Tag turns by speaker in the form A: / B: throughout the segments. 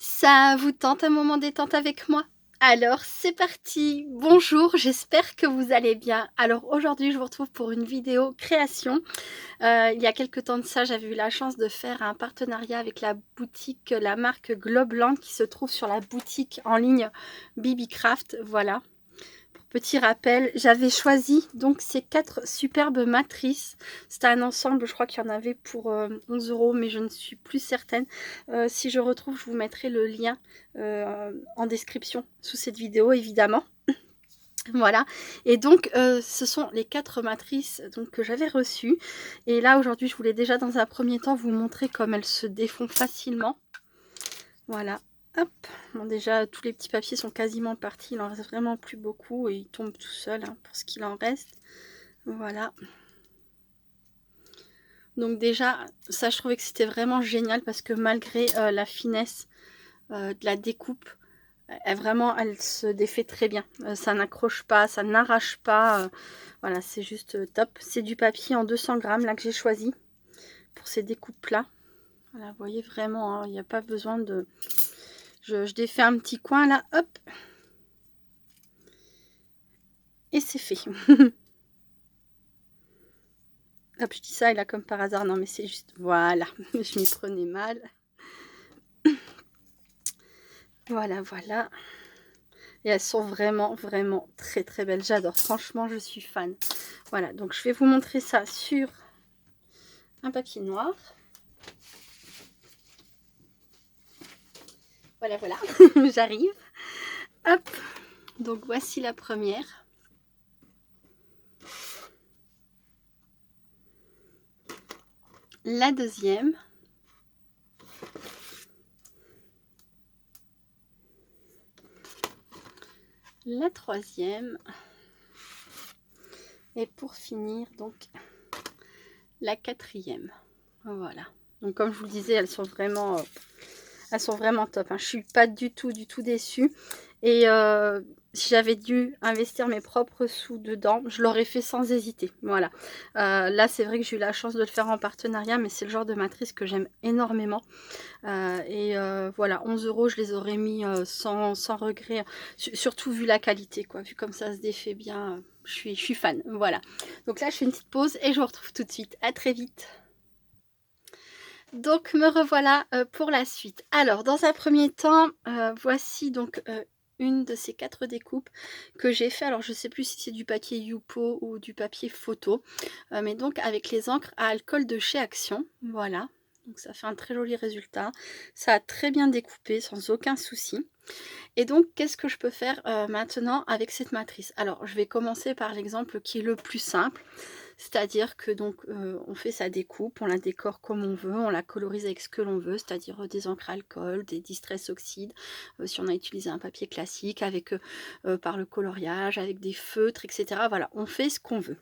A: Ça vous tente un moment détente avec moi? Alors c'est parti! Bonjour, j'espère que vous allez bien. Alors aujourd'hui, je vous retrouve pour une vidéo création. Il y a quelque temps de ça, j'avais eu la chance de faire un partenariat avec la boutique, la marque Globland qui se trouve sur la boutique en ligne Bibicraft, voilà. Petit rappel, j'avais choisi donc ces 4 superbes matrices. C'était un ensemble, je crois qu'il y en avait pour 11 €, mais je ne suis plus certaine. Si je retrouve, je vous mettrai le lien en description sous cette vidéo, évidemment. Voilà, et donc ce sont les 4 matrices donc, que j'avais reçues. Et là, aujourd'hui, je voulais déjà dans un premier temps vous montrer comme elles se défont facilement. Voilà, hop. Bon, déjà, tous les petits papiers sont quasiment partis. Il en reste vraiment plus beaucoup et ils tombent tout seuls hein, pour ce qu'il en reste. Voilà. Donc déjà, ça, je trouvais que c'était vraiment génial parce que malgré la finesse de la découpe, elle se défait très bien. Ça n'accroche pas, ça n'arrache pas. Voilà, c'est juste top. C'est du papier en 200 grammes là que j'ai choisi pour ces découpes-là. Voilà, vous voyez vraiment, il n'y a pas besoin de... Je défais un petit coin là, hop. Et c'est fait. Hop, je dis ça et là comme par hasard, non mais c'est juste... Voilà, je m'y prenais mal. Voilà, voilà. Et elles sont vraiment, vraiment très, très belles. J'adore. Franchement, je suis fan. Voilà, donc je vais vous montrer ça sur un papier noir. Voilà, voilà. J'arrive. Hop. Donc, voici la première. La deuxième. La troisième. Et pour finir, donc, la quatrième. Voilà. Donc, comme je vous le disais, elles sont vraiment top. Hein. Je suis pas du tout déçue. Et si j'avais dû investir mes propres sous dedans, je l'aurais fait sans hésiter. Voilà. Là, c'est vrai que j'ai eu la chance de le faire en partenariat, mais c'est le genre de matrice que j'aime énormément. Voilà, 11 €, je les aurais mis sans regret. Surtout vu la qualité, quoi. Vu comme ça se défait bien, je suis fan. Voilà. Donc là, je fais une petite pause et je vous retrouve tout de suite. À très vite. Donc me revoilà pour la suite. Alors dans un premier temps, voici donc une de ces 4 découpes que j'ai fait. Alors je ne sais plus si c'est du papier Youpo ou du papier photo, mais donc avec les encres à alcool de chez Action. Voilà, donc ça fait un très joli résultat. Ça a très bien découpé sans aucun souci. Et donc qu'est-ce que je peux faire maintenant avec cette matrice? Alors je vais commencer par l'exemple qui est le plus simple. C'est-à-dire que donc on fait sa découpe, on la décore comme on veut, on la colorise avec ce que l'on veut, c'est-à-dire des encres alcool, des distress oxydes, si on a utilisé un papier classique, avec par le coloriage, avec des feutres, etc. Voilà, on fait ce qu'on veut.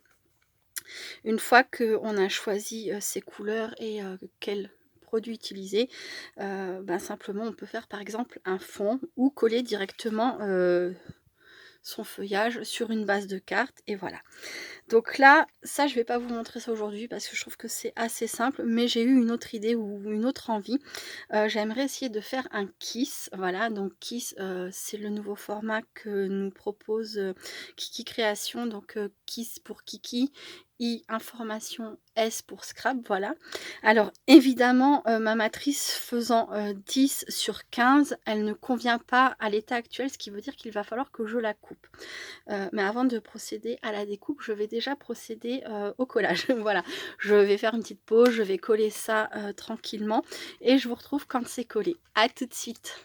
A: Une fois qu'on a choisi ses couleurs et quel produit utiliser, ben simplement on peut faire par exemple un fond ou coller directement son feuillage sur une base de carte et voilà. Donc là, ça je vais pas vous montrer ça aujourd'hui parce que je trouve que c'est assez simple, mais j'ai eu une autre idée ou une autre envie. J'aimerais essayer de faire un Kiss, voilà, donc Kiss, c'est le nouveau format que nous propose, Kiki Création, donc Kiss pour Kiki, information, S pour scrap, voilà. Alors évidemment, ma matrice faisant 10 sur 15, elle ne convient pas à l'état actuel, ce qui veut dire qu'il va falloir que je la coupe. Mais avant de procéder à la découpe, je vais déjà procéder au collage. Voilà, je vais faire une petite pause, je vais coller ça tranquillement et je vous retrouve quand c'est collé. À tout de suite.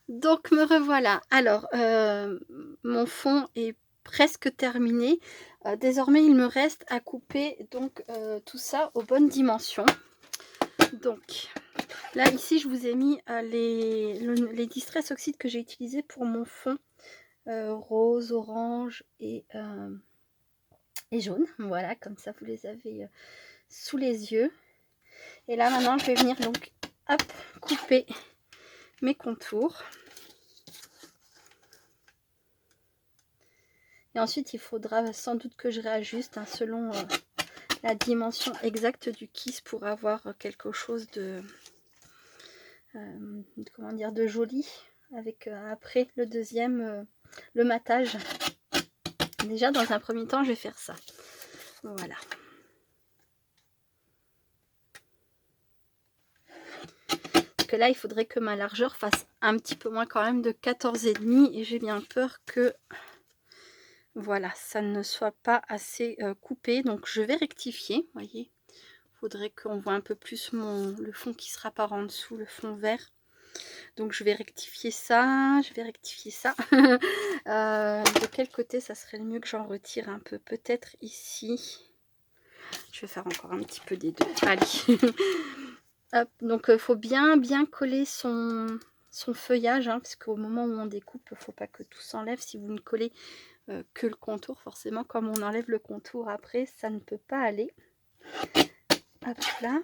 A: Donc me revoilà. Alors, mon fond est presque terminé. Désormais, il me reste à couper donc tout ça aux bonnes dimensions. Donc là, ici, je vous ai mis les distress oxydes que j'ai utilisés pour mon fond rose, orange et jaune. Voilà, comme ça, vous les avez sous les yeux. Et là, maintenant, je vais venir donc, hop, couper mes contours. Et ensuite, il faudra sans doute que je réajuste hein, selon la dimension exacte du kiss pour avoir quelque chose comment dire, de joli, avec après le deuxième, le matage. Déjà dans un premier temps je vais faire ça, voilà. Parce que là il faudrait que ma largeur fasse un petit peu moins quand même de 14,5 et j'ai bien peur que voilà ça ne soit pas assez coupé, donc je vais rectifier, voyez. Il faudrait qu'on voit un peu plus le fond qui sera par en dessous, le fond vert. Donc je vais rectifier ça, je vais rectifier ça. De quel côté ça serait le mieux que j'en retire un peu? Peut-être ici. Je vais faire encore un petit peu des deux. Allez. Hop, donc il faut bien coller son feuillage, hein, parce qu'au moment où on découpe, il ne faut pas que tout s'enlève. Si vous ne collez que le contour, forcément, comme on enlève le contour après, ça ne peut pas aller. Hop là.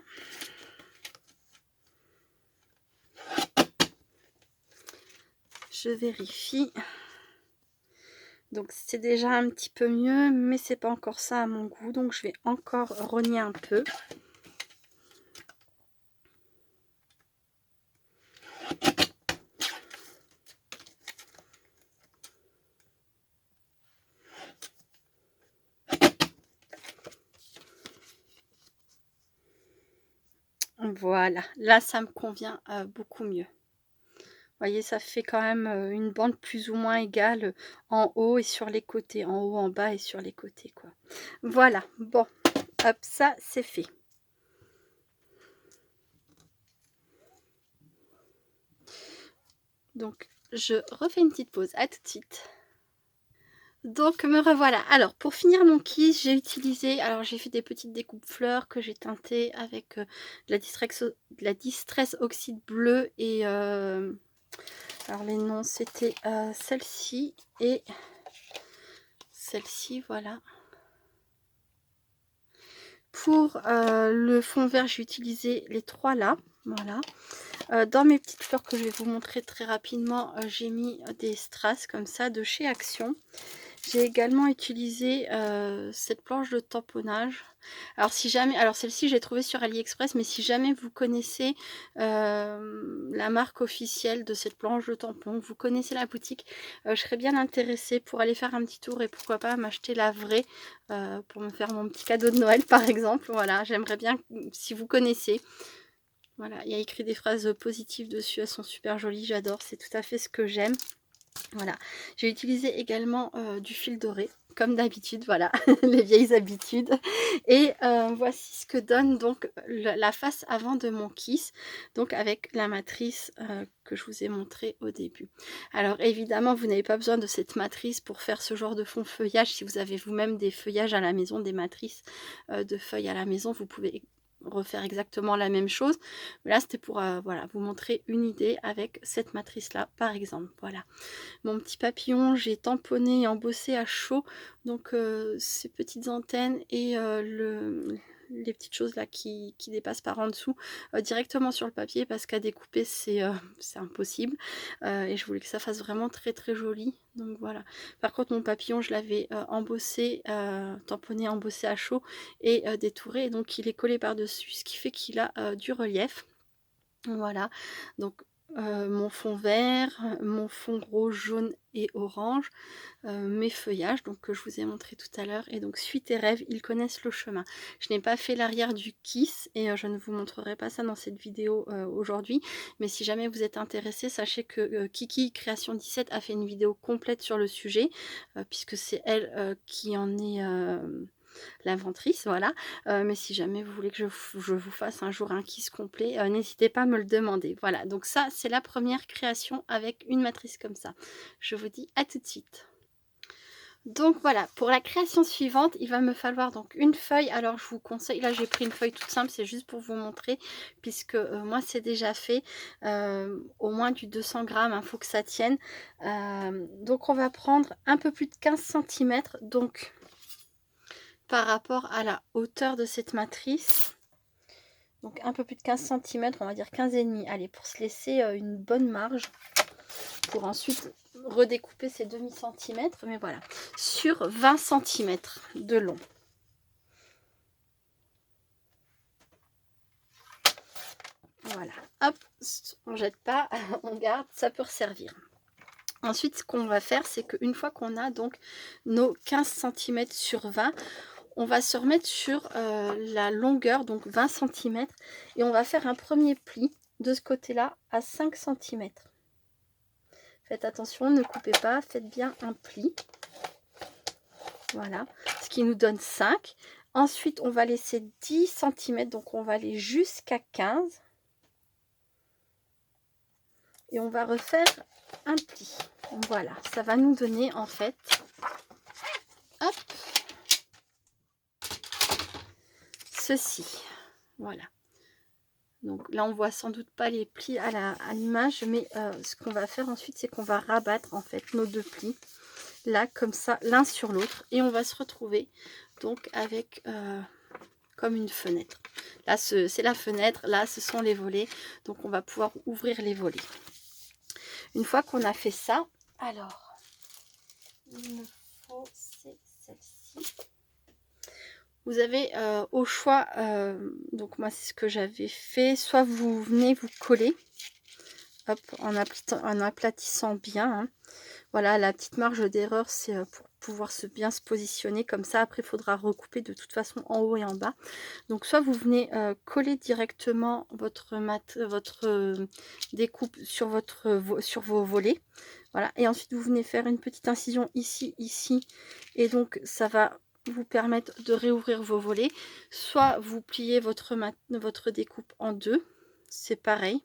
A: Je vérifie. Donc c'est déjà un petit peu mieux, mais c'est pas encore ça à mon goût, donc je vais encore rogner un peu. Voilà, là ça me convient beaucoup mieux. Vous voyez, ça fait quand même une bande plus ou moins égale en haut et sur les côtés, en haut, en bas et sur les côtés, quoi. Voilà, bon, hop, ça c'est fait. Donc je refais une petite pause, à tout de suite. Donc me revoilà. Alors pour finir mon kiss, j'ai utilisé, alors j'ai fait des petites découpes fleurs que j'ai teintées avec de la Distress Oxyde bleu et alors les noms c'était celle-ci et celle-ci, voilà. Pour le fond vert, j'ai utilisé les trois là, voilà. Dans mes petites fleurs que je vais vous montrer très rapidement, j'ai mis des strass comme ça de chez Action. J'ai également utilisé cette planche de tamponnage. Alors si jamais, alors celle-ci j'ai trouvé sur AliExpress, mais si jamais vous connaissez la marque officielle de cette planche de tampon, vous connaissez la boutique, je serais bien intéressée pour aller faire un petit tour et pourquoi pas m'acheter la vraie pour me faire mon petit cadeau de Noël par exemple. Voilà, j'aimerais bien si vous connaissez. Voilà, il y a écrit des phrases positives dessus, elles sont super jolies, j'adore, c'est tout à fait ce que j'aime. Voilà, j'ai utilisé également du fil doré, comme d'habitude, voilà, les vieilles habitudes. Et voici ce que donne donc la face avant de mon kiss, donc avec la matrice que je vous ai montré au début. Alors évidemment, vous n'avez pas besoin de cette matrice pour faire ce genre de fond feuillage. Si vous avez vous-même des feuillages à la maison, des matrices de feuilles à la maison, vous pouvez refaire exactement la même chose. Mais là, c'était pour voilà, vous montrer une idée avec cette matrice-là, par exemple. Voilà. Mon petit papillon, j'ai tamponné et embossé à chaud, donc ces petites antennes et les petites choses là qui dépassent par en dessous directement sur le papier, parce qu'à découper c'est impossible et je voulais que ça fasse vraiment très très joli. Donc voilà. Par contre mon papillon je l'avais embossé, tamponné, embossé à chaud et détouré, et donc il est collé par dessus, ce qui fait qu'il a du relief. Voilà, donc mon fond vert, mon fond rose, jaune et orange, mes feuillages donc que je vous ai montré tout à l'heure, et donc Suite et Rêve, ils connaissent le chemin. Je n'ai pas fait l'arrière du kiss et je ne vous montrerai pas ça dans cette vidéo aujourd'hui, mais si jamais vous êtes intéressé, sachez que Kiki Création 17 a fait une vidéo complète sur le sujet, puisque c'est elle qui en est l'inventrice, voilà. Mais si jamais vous voulez que je vous fasse un jour un kiss complet, n'hésitez pas à me le demander. Voilà, donc ça c'est la première création avec une matrice comme ça. Je vous dis à tout de suite. Donc voilà, pour la création suivante, il va me falloir donc une feuille. Alors je vous conseille, là j'ai pris une feuille toute simple, c'est juste pour vous montrer, puisque moi c'est déjà fait, au moins du 200 grammes, il faut que ça tienne. Donc on va prendre un peu plus de 15 cm, donc par rapport à la hauteur de cette matrice, donc un peu plus de 15 cm, on va dire 15,5, allez, pour se laisser une bonne marge pour ensuite redécouper ces demi-centimètres, mais voilà, sur 20 cm de long. Voilà, hop, on jette pas, on garde, ça peut resservir. Ensuite, ce qu'on va faire, c'est qu'une fois qu'on a donc nos 15 cm sur 20, on va se remettre sur la longueur, donc 20 cm, et on va faire un premier pli de ce côté-là à 5 cm. Faites attention, ne coupez pas, faites bien un pli. Voilà, ce qui nous donne 5. Ensuite, on va laisser 10 cm, donc on va aller jusqu'à 15. Et on va refaire un pli. Voilà, ça va nous donner en fait, hop, ceci. Voilà. Donc là, on voit sans doute pas les plis à l'image, mais ce qu'on va faire ensuite, c'est qu'on va rabattre en fait nos deux plis là, comme ça, l'un sur l'autre, et on va se retrouver donc avec comme une fenêtre. Là, c'est la fenêtre, là, ce sont les volets, donc on va pouvoir ouvrir les volets. Une fois qu'on a fait ça, alors, il me faut, c'est celle-ci. Vous avez au choix, donc moi c'est ce que j'avais fait, soit vous venez vous coller, hop, en aplatissant bien, hein. Voilà, la petite marge d'erreur, c'est pour pouvoir bien se positionner comme ça. Après, il faudra recouper de toute façon en haut et en bas. Donc, soit vous venez coller directement votre découpe sur, sur vos volets. Voilà, et ensuite, vous venez faire une petite incision ici, ici. Et donc, ça va vous permettre de réouvrir vos volets. Soit vous pliez votre découpe en deux. C'est pareil.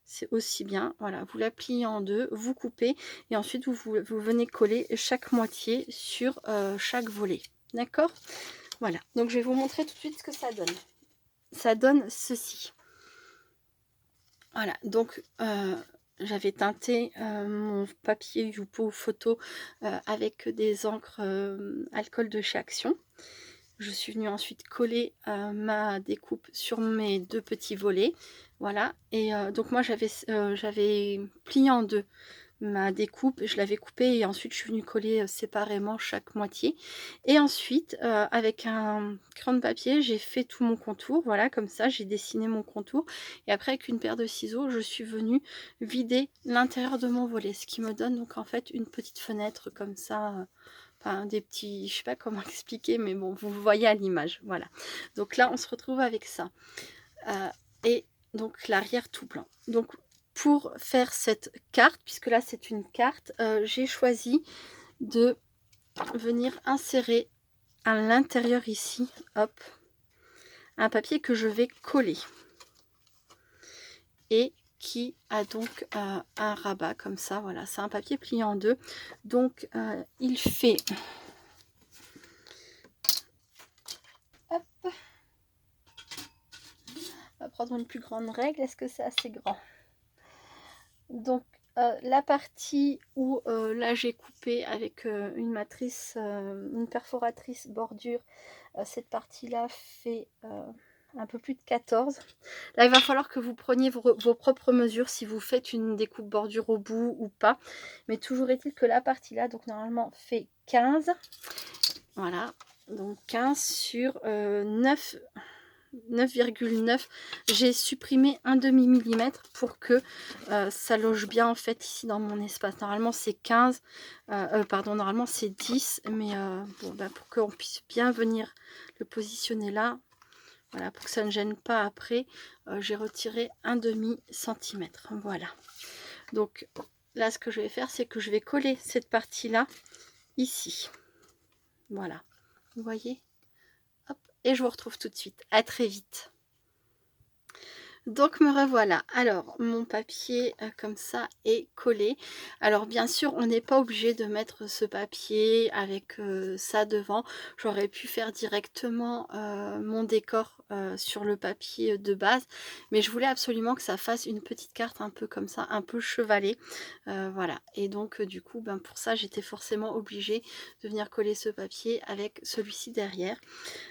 A: C'est aussi bien, voilà, vous la pliez en deux, vous coupez et ensuite vous venez coller chaque moitié sur chaque volet, d'accord? Voilà, donc je vais vous montrer tout de suite ce que ça donne. Ça donne ceci. Voilà, donc j'avais teinté mon papier Youpo photo avec des encres alcool de chez Action. Je suis venue ensuite coller ma découpe sur mes deux petits volets. Voilà, et donc moi j'avais plié en deux ma découpe, je l'avais coupée et ensuite je suis venue coller séparément chaque moitié. Et ensuite, avec un crayon de papier, j'ai fait tout mon contour. Voilà, comme ça, j'ai dessiné mon contour. Et après, avec une paire de ciseaux, je suis venue vider l'intérieur de mon volet. Ce qui me donne donc en fait une petite fenêtre comme ça. Enfin, des petits, je sais pas comment expliquer, mais bon, vous voyez à l'image, voilà. Donc là, on se retrouve avec ça. Et donc l'arrière tout blanc. Donc pour faire cette carte, puisque là c'est une carte, j'ai choisi de venir insérer à l'intérieur ici, hop, un papier que je vais coller. Et qui a donc un rabat comme ça, voilà, c'est un papier plié en deux. Donc il fait... Hop. On va prendre une plus grande règle. Est-ce que c'est assez grand? Donc la partie où là j'ai coupé avec une matrice, une perforatrice bordure, cette partie là fait un peu plus de 14. Là il va falloir que vous preniez vos propres mesures si vous faites une découpe bordure au bout ou pas, mais toujours est-il que la partie là donc normalement fait 15. Voilà, donc 15 sur 9,9. J'ai supprimé un demi millimètre pour que ça loge bien en fait ici dans mon espace. Normalement c'est 15, pardon, normalement c'est 10, mais bon, bah, pour qu'on puisse bien venir le positionner là, voilà, pour que ça ne gêne pas après, j'ai retiré un demi centimètre. Voilà, donc là ce que je vais faire, c'est que je vais coller cette partie là ici. Voilà, vous voyez. Hop, et je vous retrouve tout de suite. À très vite. Donc me revoilà. Alors mon papier comme ça est collé. Alors bien sûr on n'est pas obligé de mettre ce papier avec ça devant. J'aurais pu faire directement mon décor sur le papier de base, mais je voulais absolument que ça fasse une petite carte un peu comme ça, un peu chevalée. Voilà, et donc du coup ben, pour ça j'étais forcément obligée de venir coller ce papier avec celui-ci derrière.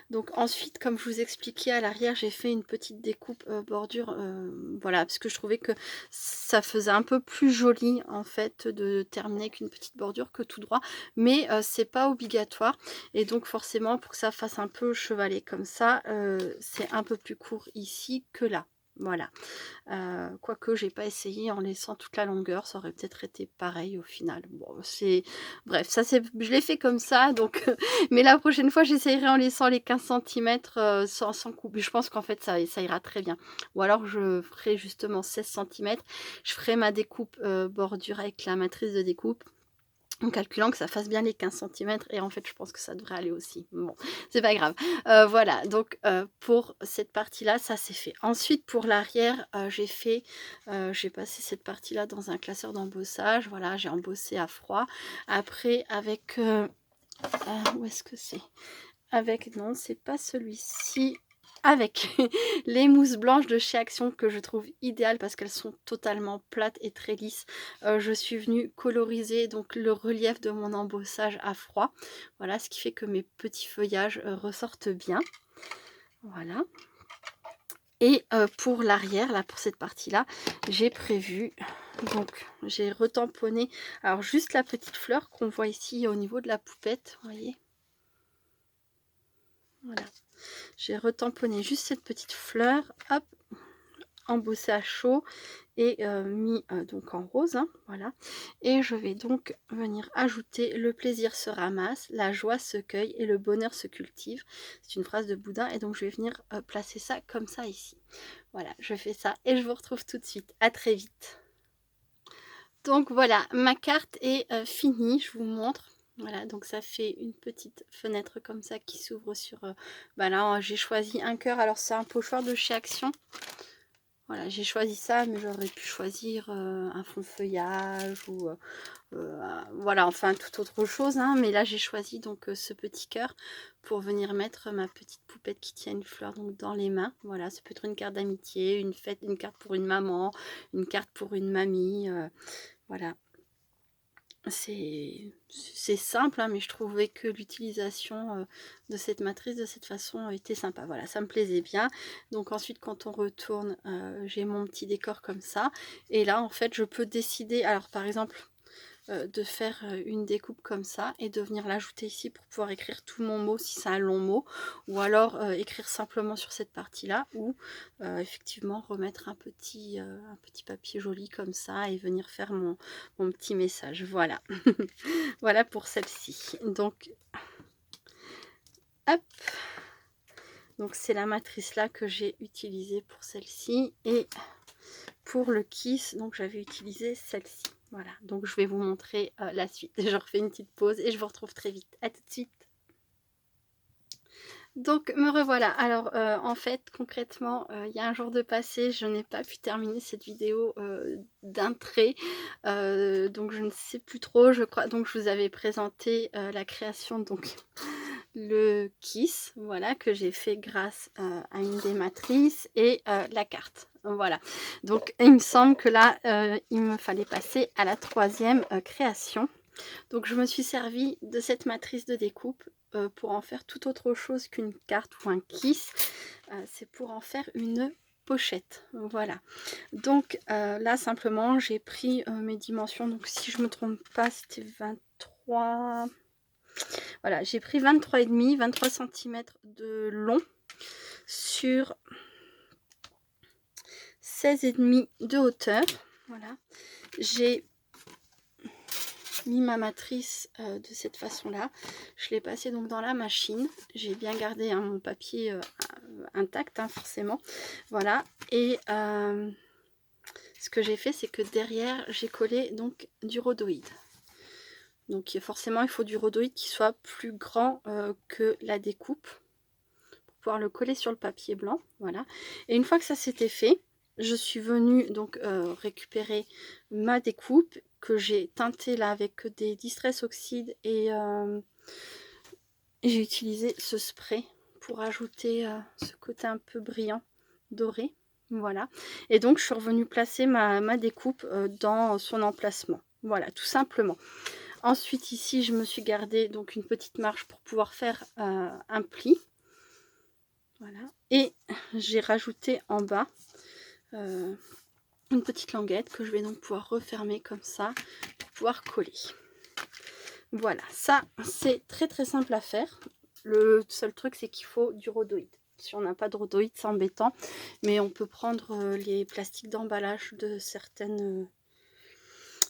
A: Donc ensuite, comme je vous expliquais à l'arrière, j'ai fait une petite découpe bordure, voilà, parce que je trouvais que ça faisait un peu plus joli en fait de terminer avec une petite bordure que tout droit, mais c'est pas obligatoire. Et donc forcément, pour que ça fasse un peu chevalet comme ça, c'est un peu plus court ici que là. Voilà. Quoique j'ai pas essayé en laissant toute la longueur, ça aurait peut-être été pareil au final. Bon, c'est bref, ça c'est je l'ai fait comme ça donc mais la prochaine fois j'essayerai en laissant les 15 centimètres, sans couper. Je pense qu'en fait ça ira très bien. Ou alors je ferai justement 16 centimètres. Je ferai ma découpe, bordure avec la matrice de découpe. En calculant que ça fasse bien les 15 centimètres et en fait, je pense que ça devrait aller aussi. Bon, c'est pas grave. Voilà, donc pour cette partie-là, ça c'est fait. Ensuite, pour l'arrière, j'ai passé cette partie-là dans un classeur d'embossage. Voilà, j'ai embossé à froid. Après, avec... où est-ce que c'est? Avec, non, c'est pas celui-ci. Avec les mousses blanches de chez Action que je trouve idéales parce qu'elles sont totalement plates et très lisses. Je suis venue coloriser donc le relief de mon embossage à froid. Voilà, ce qui fait que mes petits feuillages ressortent bien. Voilà. Et pour l'arrière, là, pour cette partie-là, j'ai prévu, donc j'ai retamponné, alors juste la petite fleur qu'on voit ici au niveau de la poupette, vous voyez. Voilà. J'ai retamponné juste cette petite fleur, hop, embossé à chaud et mis donc en rose, hein, voilà. Et je vais donc venir ajouter: le plaisir se ramasse, la joie se cueille et le bonheur se cultive. C'est une phrase de Boudin et donc je vais venir placer ça comme ça ici. Voilà, je fais ça et je vous retrouve tout de suite. À très vite. Donc voilà, ma carte est finie, je vous montre. Voilà, donc ça fait une petite fenêtre comme ça qui s'ouvre sur... bah là, j'ai choisi un cœur. Alors c'est un pochoir de chez Action. Voilà, j'ai choisi ça, mais j'aurais pu choisir un fond de feuillage ou voilà, enfin toute autre chose, hein. Mais là, j'ai choisi donc ce petit cœur pour venir mettre ma petite poupette qui tient une fleur donc dans les mains. Voilà, ça peut être une carte d'amitié, une fête, une carte pour une maman, une carte pour une mamie. Voilà. C'est simple, hein, mais je trouvais que l'utilisation de cette matrice de cette façon était sympa. Voilà, ça me plaisait bien. Donc ensuite, quand on retourne, j'ai mon petit décor comme ça. Et là, en fait, je peux décider, alors par exemple, de faire une découpe comme ça et de venir l'ajouter ici pour pouvoir écrire tout mon mot si c'est un long mot, ou alors écrire simplement sur cette partie là, ou effectivement remettre un petit papier joli comme ça et venir faire mon petit message. Voilà. Voilà pour celle-ci. Donc hop, donc c'est la matrice là que j'ai utilisée pour celle-ci, et pour le kiss donc j'avais utilisé celle-ci. Voilà, donc je vais vous montrer la suite. Je refais une petite pause et je vous retrouve très vite. À tout de suite. Donc me revoilà. Alors en fait concrètement il y a un jour de passé, je n'ai pas pu terminer cette vidéo d'un trait, donc je ne sais plus trop, je crois. Donc je vous avais présenté la création, donc le kiss, voilà, que j'ai fait grâce à une des matrices, et la carte. Voilà, donc il me semble que là il me fallait passer à la troisième création. Donc je me suis servi de cette matrice de découpe pour en faire tout autre chose qu'une carte ou un kiss. C'est pour en faire une pochette. Voilà, donc là simplement j'ai pris mes dimensions, donc si je me trompe pas c'était 23, voilà, j'ai pris 23,5, 23 cm de long sur 16,5 de hauteur. Voilà, j'ai mis ma matrice de cette façon là, je l'ai passé donc dans la machine, j'ai bien gardé hein, mon papier intact hein, forcément. Voilà, et ce que j'ai fait c'est que derrière j'ai collé donc du rhodoïde. Donc forcément il faut du rhodoïde qui soit plus grand que la découpe pour pouvoir le coller sur le papier blanc. Voilà, et une fois que ça s'était fait, je suis venue donc récupérer ma découpe que j'ai teintée là avec des Distress Oxide, et j'ai utilisé ce spray pour ajouter ce côté un peu brillant doré. Voilà, et donc je suis revenue placer ma découpe dans son emplacement. Voilà, tout simplement. Ensuite ici je me suis gardé donc une petite marge pour pouvoir faire un pli. Voilà, et j'ai rajouté en bas une petite languette que je vais donc pouvoir refermer comme ça pour pouvoir coller. Voilà, ça c'est très très simple à faire. Le seul truc c'est qu'il faut du rhodoïde. Si on n'a pas de rhodoïde, c'est embêtant. Mais on peut prendre les plastiques d'emballage de certaines...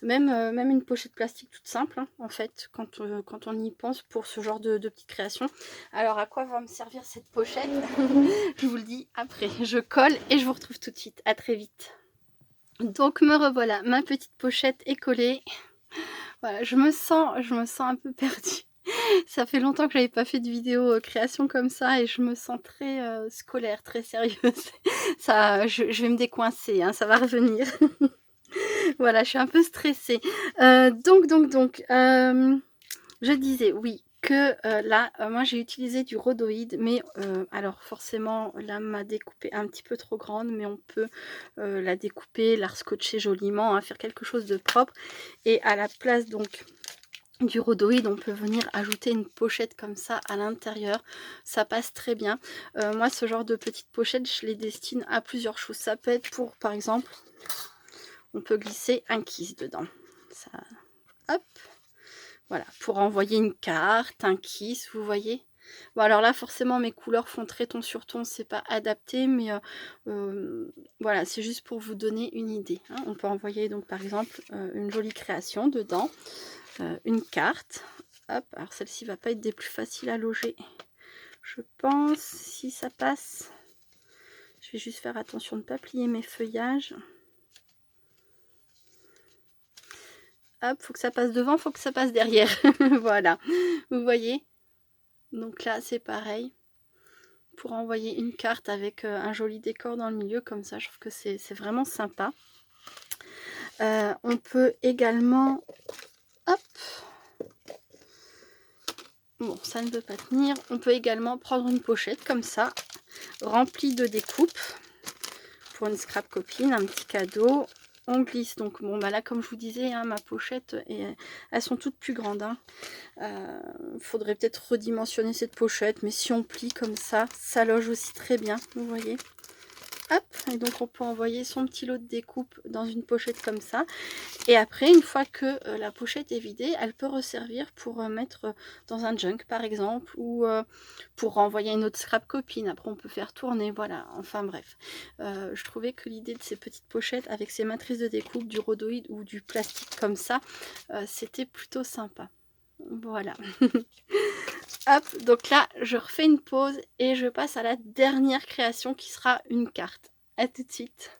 A: même une pochette plastique toute simple, hein, en fait, quand on y pense pour ce genre de petites créations. Alors, à quoi va me servir cette pochette? Je vous le dis après. Je colle et je vous retrouve tout de suite. À très vite. Donc, me revoilà. Ma petite pochette est collée. Voilà, je me sens un peu perdue. Ça fait longtemps que j'avais pas fait de vidéo création comme ça et je me sens très scolaire, très sérieuse. Ça, je vais me décoincer, hein, ça va revenir. Voilà, je suis un peu stressée. Je disais, oui, que là, moi j'ai utilisé du rhodoïde, mais alors forcément, la m'a découpée un petit peu trop grande, mais on peut la découper, la rescotcher joliment, hein, faire quelque chose de propre. Et à la place donc du rhodoïde, on peut venir ajouter une pochette comme ça à l'intérieur, ça passe très bien. Moi, ce genre de petite pochette, je les destine à plusieurs choses. Ça peut être pour, par exemple, on peut glisser un kiss dedans. Ça, hop, voilà, pour envoyer une carte, un kiss, vous voyez. Bon, alors là, forcément, mes couleurs font très ton sur ton, c'est pas adapté, mais voilà, c'est juste pour vous donner une idée, hein. On peut envoyer donc, par exemple, une jolie création dedans, une carte. Hop, alors celle-ci va pas être des plus faciles à loger, je pense, si ça passe. Je vais juste faire attention de ne pas plier mes feuillages. Hop, faut que ça passe devant, faut que ça passe derrière. Voilà, vous voyez. Donc là, c'est pareil. Pour envoyer une carte avec un joli décor dans le milieu, comme ça, je trouve que c'est vraiment sympa. On peut également... Hop. Bon, ça ne veut pas tenir. On peut également prendre une pochette comme ça, remplie de découpes. Pour une scrap copine, un petit cadeau. On glisse donc, bon bah là comme je vous disais, hein, ma pochette, elles sont toutes plus grandes, hein. Faudrait peut-être redimensionner cette pochette, mais si on plie comme ça loge aussi très bien, vous voyez. Hop, et donc on peut envoyer son petit lot de découpe dans une pochette comme ça. Et après, une fois que la pochette est vidée, elle peut resservir pour mettre dans un junk par exemple, ou pour renvoyer une autre scrap copine. Après, on peut faire tourner, voilà. Enfin bref, je trouvais que l'idée de ces petites pochettes avec ces matrices de découpe, du rhodoïde ou du plastique comme ça, c'était plutôt sympa. Voilà. Hop, donc là, je refais une pause et je passe à la dernière création qui sera une carte. À tout de suite.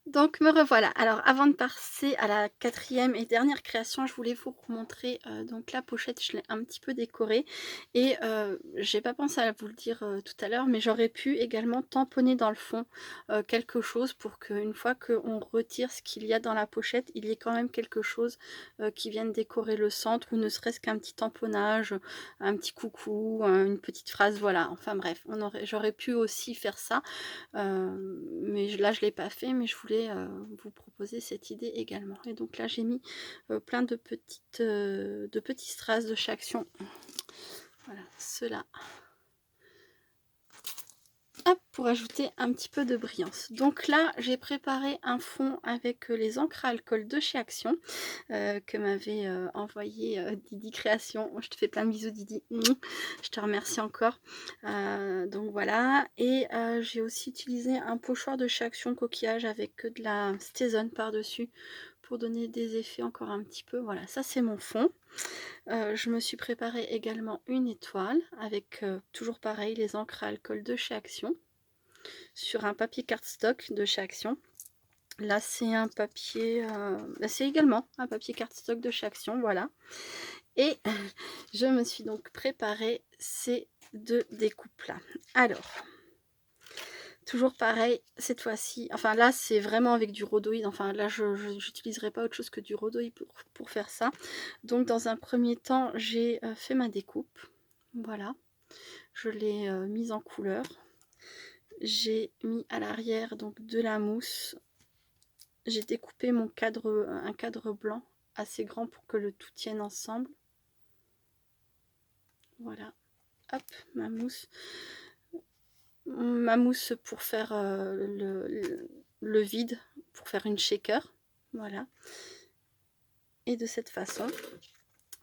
A: Donc me revoilà. Alors avant de passer à la quatrième et dernière création, je voulais vous montrer donc la pochette, je l'ai un petit peu décorée et j'ai pas pensé à vous le dire tout à l'heure, mais j'aurais pu également tamponner dans le fond quelque chose pour qu'une fois qu'on retire ce qu'il y a dans la pochette, il y ait quand même quelque chose qui vienne décorer le centre, ou ne serait-ce qu'un petit tamponnage, un petit coucou, une petite phrase, voilà. Enfin bref, j'aurais pu aussi faire ça. Mais là je l'ai pas fait, mais je voulais vous proposer cette idée également. Et donc là j'ai mis plein de petits strass de chez Action. Voilà, ceux-là. Hop, pour ajouter un petit peu de brillance. Donc là, j'ai préparé un fond avec les encres à alcool de chez Action que m'avait envoyé Didi Création. Je te fais plein de bisous Didi. Je te remercie encore. Donc voilà. Et j'ai aussi utilisé un pochoir de chez Action coquillage avec de la Stézone par-dessus pour donner des effets encore un petit peu. Voilà, ça c'est mon fond. Je me suis préparé également une étoile avec toujours pareil les encres à alcool de chez Action sur un papier cardstock de chez Action. Là c'est un papier, c'est également un papier cardstock de chez Action, voilà. Et je me suis donc préparé ces deux découpes là. Alors, toujours pareil, cette fois-ci, enfin là c'est vraiment avec du rhodoïde, enfin là je n'utiliserai pas autre chose que du rhodoïde pour faire ça. Donc dans un premier temps, j'ai fait ma découpe, voilà, je l'ai mise en couleur. J'ai mis à l'arrière donc de la mousse. J'ai découpé mon cadre, un cadre blanc assez grand pour que le tout tienne ensemble. Voilà, hop, ma mousse. Ma mousse pour faire le vide, pour faire une shaker, voilà. Et de cette façon.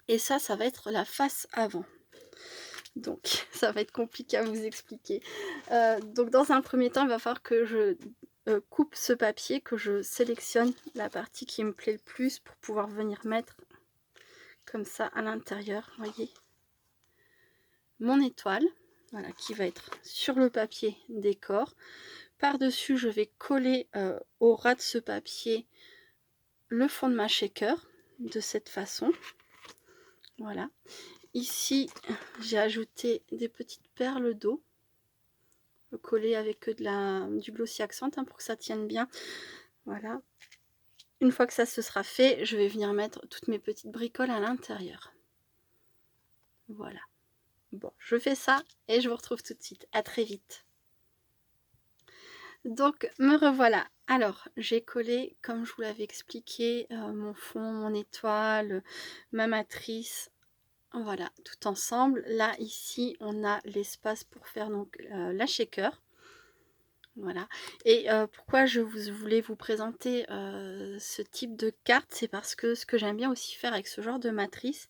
A: Et ça va être la face avant. Donc ça va être compliqué à vous expliquer. Donc dans un premier temps, il va falloir que je coupe ce papier, que je sélectionne la partie qui me plaît le plus pour pouvoir venir mettre comme ça à l'intérieur, voyez, mon étoile, voilà, qui va être sur le papier décor. Par-dessus, je vais coller au ras de ce papier le fond de ma shaker, de cette façon. Voilà. Ici, j'ai ajouté des petites perles d'eau, collées avec du glossy accent hein, pour que ça tienne bien. Voilà. Une fois que ça se sera fait, je vais venir mettre toutes mes petites bricoles à l'intérieur. Voilà. Bon, je fais ça et je vous retrouve tout de suite. À très vite. Donc, me revoilà. Alors, j'ai collé, comme je vous l'avais expliqué, mon fond, mon étoile, ma matrice. Voilà, tout ensemble. Là, ici, on a l'espace pour faire donc la shaker. Voilà. Et pourquoi je voulais vous présenter ce type de carte, c'est parce que ce que j'aime bien aussi faire avec ce genre de matrice,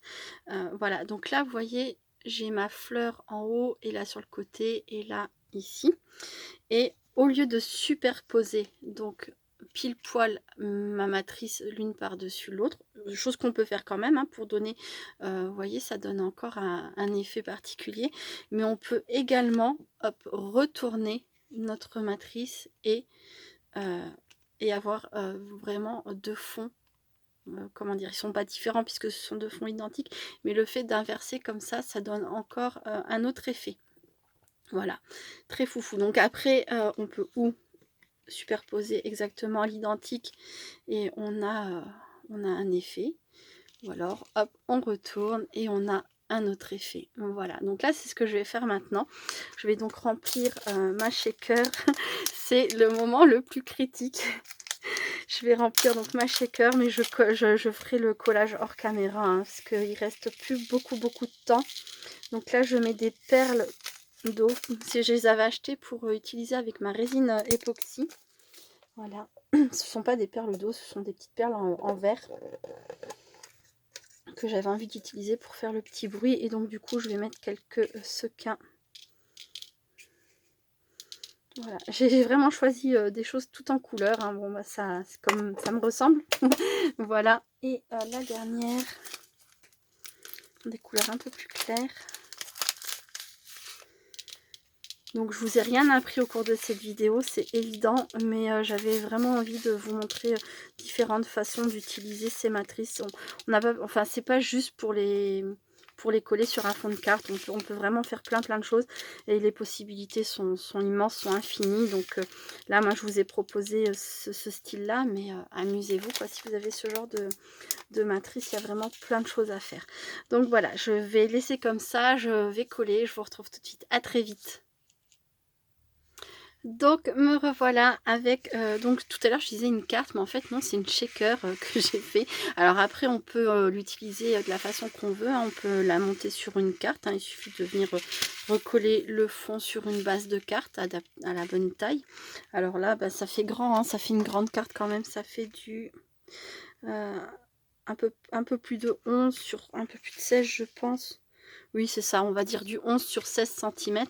A: voilà. Donc là, vous voyez, j'ai ma fleur en haut et là sur le côté et là ici. Et au lieu de superposer donc pile poil ma matrice l'une par-dessus l'autre, chose qu'on peut faire quand même hein, pour donner, vous voyez, ça donne encore un effet particulier, mais on peut également hop, retourner notre matrice et avoir vraiment deux fonds. Comment dire, ils sont pas différents puisque ce sont deux fonds identiques, mais le fait d'inverser comme ça donne encore un autre effet. Voilà, très foufou. Donc après, on peut ou superposer exactement l'identique et on a un effet. Ou alors, hop, on retourne et on a un autre effet. Voilà, donc là, c'est ce que je vais faire maintenant. Je vais donc remplir ma shaker. C'est le moment le plus critique. Je vais remplir donc ma shaker, mais je ferai le collage hors caméra, hein, parce qu'il reste plus beaucoup de temps. Donc là, je mets des perles d'eau. Si je les avais achetées pour utiliser avec ma résine époxy. Voilà. Ce ne sont pas des perles d'eau, ce sont des petites perles en verre que j'avais envie d'utiliser pour faire le petit bruit. Et donc du coup, je vais mettre quelques sequins. Voilà. J'ai vraiment choisi des choses tout en couleur. Hein. Bon, bah, ça, comme ça me ressemble. Voilà. Et la dernière, des couleurs un peu plus claires. Donc je vous ai rien appris au cours de cette vidéo, c'est évident, mais j'avais vraiment envie de vous montrer différentes façons d'utiliser ces matrices. On n'a pas, enfin c'est pas juste pour les coller sur un fond de carte, on peut vraiment faire plein de choses et les possibilités sont immenses, sont infinies. Donc là moi je vous ai proposé ce style là, mais amusez-vous quoi, si vous avez ce genre de matrice, il y a vraiment plein de choses à faire. Donc voilà, je vais laisser comme ça, je vais coller, je vous retrouve tout de suite, à très vite. Donc me revoilà avec, donc tout à l'heure je disais une carte, mais en fait non, c'est une shaker que j'ai fait. Alors après on peut l'utiliser de la façon qu'on veut, hein. On peut la monter sur une carte, hein. Il suffit de venir recoller le fond sur une base de carte à la bonne taille. Alors là bah, ça fait grand, hein, ça fait une grande carte quand même, ça fait du un peu plus de 11 sur un peu plus de 16 je pense. Oui c'est ça, on va dire du 11 sur 16 cm.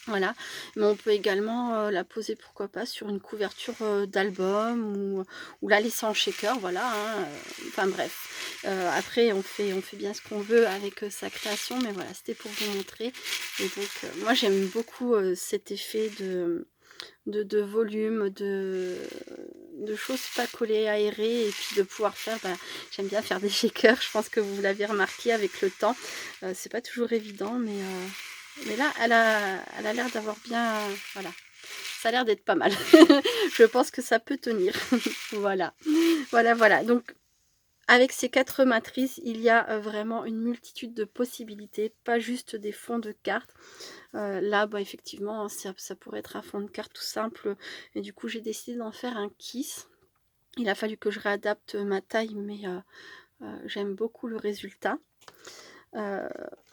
A: Voilà, mais on peut également la poser, pourquoi pas, sur une couverture d'album ou la laisser en shaker, voilà. Hein, enfin bref, après on fait bien ce qu'on veut avec sa création, mais voilà, c'était pour vous montrer. Et donc moi j'aime beaucoup cet effet de volume, de choses pas collées, aérées, et puis de pouvoir faire, bah, j'aime bien faire des shakers, je pense que vous l'avez remarqué avec le temps, c'est pas toujours évident, mais là, elle a l'air d'avoir bien... Voilà. Ça a l'air d'être pas mal. Je pense que ça peut tenir. Voilà. Voilà. Donc, avec ces 4 matrices, il y a vraiment une multitude de possibilités. Pas juste des fonds de cartes. Là, bah, effectivement, ça pourrait être un fond de carte tout simple. Et du coup, j'ai décidé d'en faire un kiss. Il a fallu que je réadapte ma taille, mais j'aime beaucoup le résultat.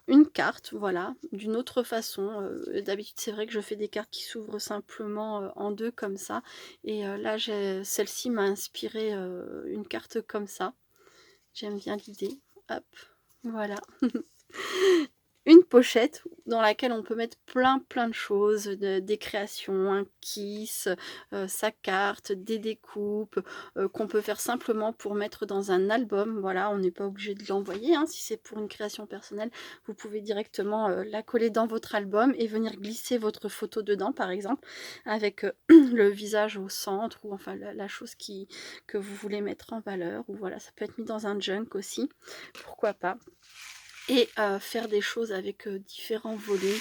A: Une carte, voilà, d'une autre façon. D'habitude, c'est vrai que je fais des cartes qui s'ouvrent simplement en deux comme ça. Et là, celle-ci m'a inspiré une carte comme ça. J'aime bien l'idée. Hop, voilà. une pochette dans laquelle on peut mettre plein de choses, des créations, un kiss, sa carte, des découpes, qu'on peut faire simplement pour mettre dans un album. Voilà, on n'est pas obligé de l'envoyer, hein. Si c'est pour une création personnelle, vous pouvez directement la coller dans votre album et venir glisser votre photo dedans, par exemple, avec le visage au centre, ou enfin la chose que vous voulez mettre en valeur. Ou voilà, ça peut être mis dans un junk aussi, pourquoi pas. Et faire des choses avec différents volets,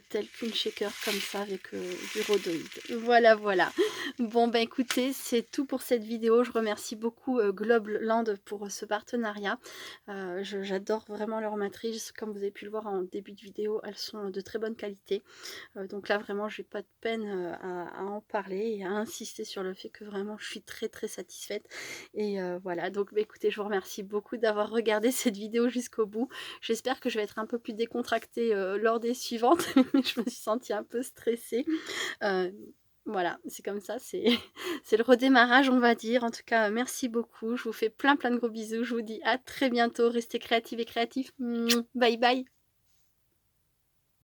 A: tels qu'une shaker comme ça avec du rhodoïde. Voilà, voilà. Bon, bah écoutez, c'est tout pour cette vidéo. Je remercie beaucoup Globland pour ce partenariat. J'adore vraiment leurs matrices. Comme vous avez pu le voir en début de vidéo, elles sont de très bonne qualité. Donc là, vraiment, j'ai pas de peine à en parler et à insister sur le fait que vraiment, je suis très satisfaite. Et voilà, donc bah, écoutez, je vous remercie beaucoup d'avoir regardé cette vidéo jusqu'au bout. J'espère que je vais être un peu plus décontractée lors des suivantes. Je me suis sentie un peu stressée. Euh, voilà, c'est comme ça, c'est c'est le redémarrage, on va dire. En tout cas, merci beaucoup. Je vous fais plein de gros bisous. Je vous dis à très bientôt. Restez créatifs et créatifs. Bye bye.